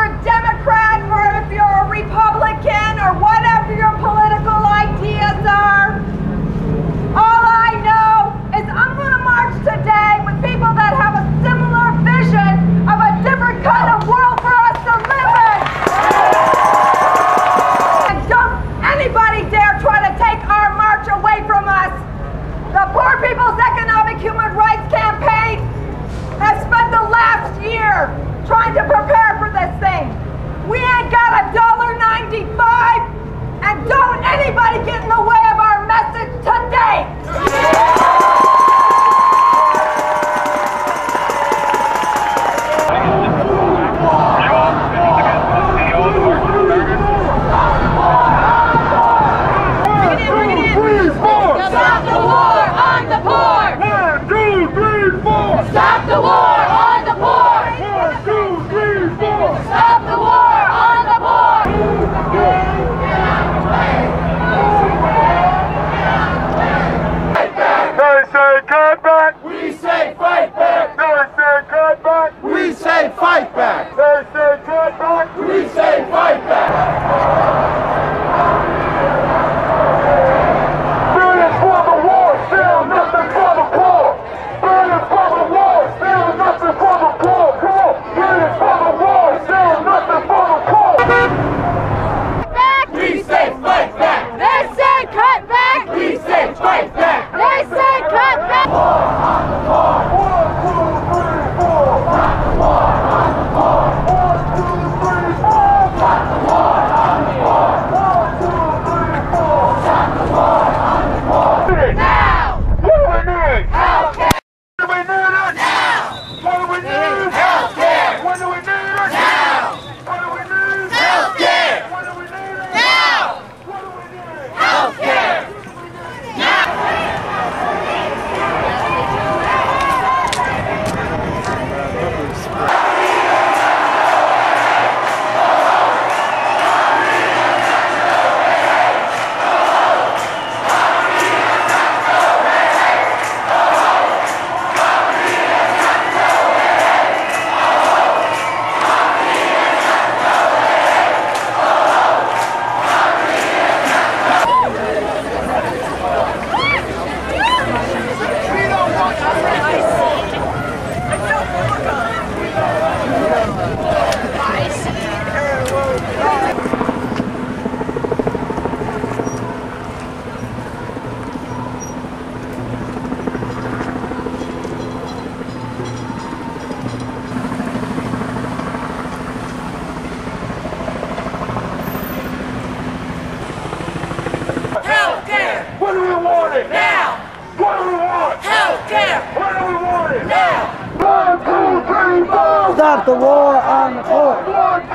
you're a Democrat or if you're a Republican or whatever your political ideas are. All I know is I'm going to march today with people that have a similar vision of a different kind of world for us to live in. And don't anybody dare try to take our march away from us. The Poor People's Economic Human Rights Campaign has spent the last year trying to prepare for this thing. We ain't got $1.95, and don't anybody get in the way of our message today. Stop the war on the poor! 1, 2, 3, 4! Stop the war on the poor! 1, 2, 3, 4! Stop the war on the poor! They say cut back! We say fight back! They say cut back! We say fight back! They say cut back! We say fight back! Billions for the war, still nothing for the poor! Billions for the war, still nothing for the poor! Billions for the war, still nothing for the poor! Back! We say fight back! They say cut back! We say fight back! They say cut back! 1, 2, 3, 4! Stop the war on the poor! 1, 2, 3,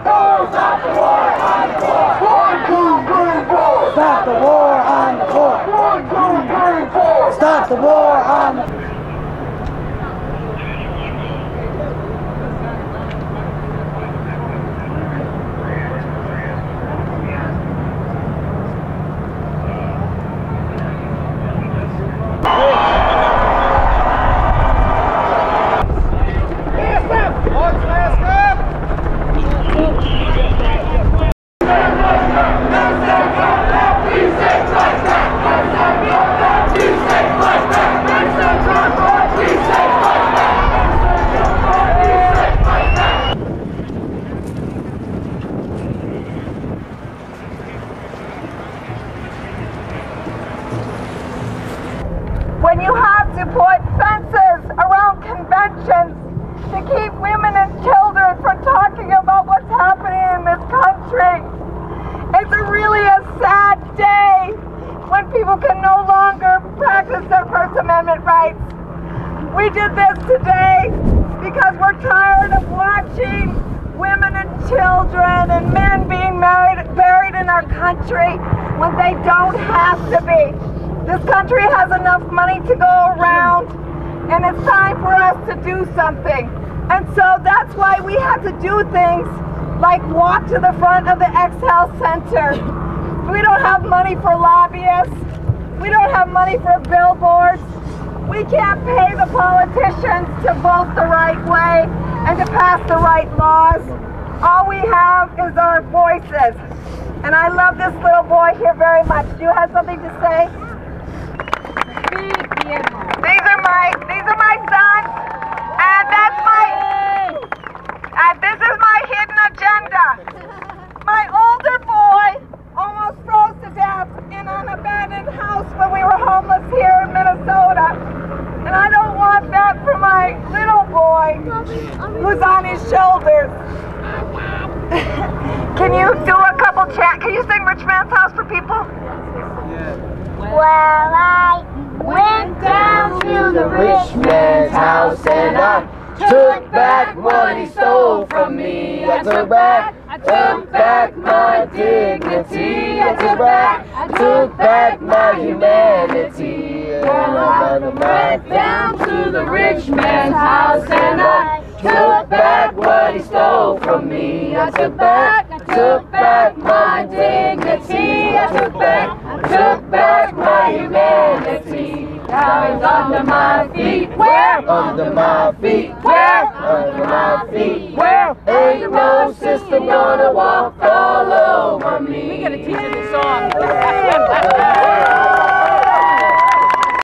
4! Stop the war on the poor! 1, 2, 3, 4! Stop the war on the poor! 1, 2, 3, 4! Stop the war on the When you have to put fences around conventions to keep women and children from talking about what's happening in this country, it's really a sad day when people can no longer practice their First Amendment rights. We did this today because we're tired of watching women and children and men being buried in our country when they don't have to be. This country has enough money to go around, and it's time for us to do something. And so that's why we have to do things like walk to the front of the X-Health Center. We don't have money for lobbyists. We don't have money for billboards. We can't pay the politicians to vote the right way and to pass the right laws. we have is our voices. And I love this little boy here very much. Do you have something to say? These are my sons, and this is my hidden agenda. My older boy almost froze to death in an abandoned house when we were homeless here in Minnesota. And I don't want that for my little boy who's on his shoulders. Can you do a couple can you sing Rich Man's House for people? Well, I went down to the rich man's house and I took back what he stole from me. I took back my dignity. I took back my humanity. I went down to the rich man's house and I took back what he stole from me. I took back my dignity. I took back my humanity. Now he's under my feet. Where? Under my feet. Where? Under my feet.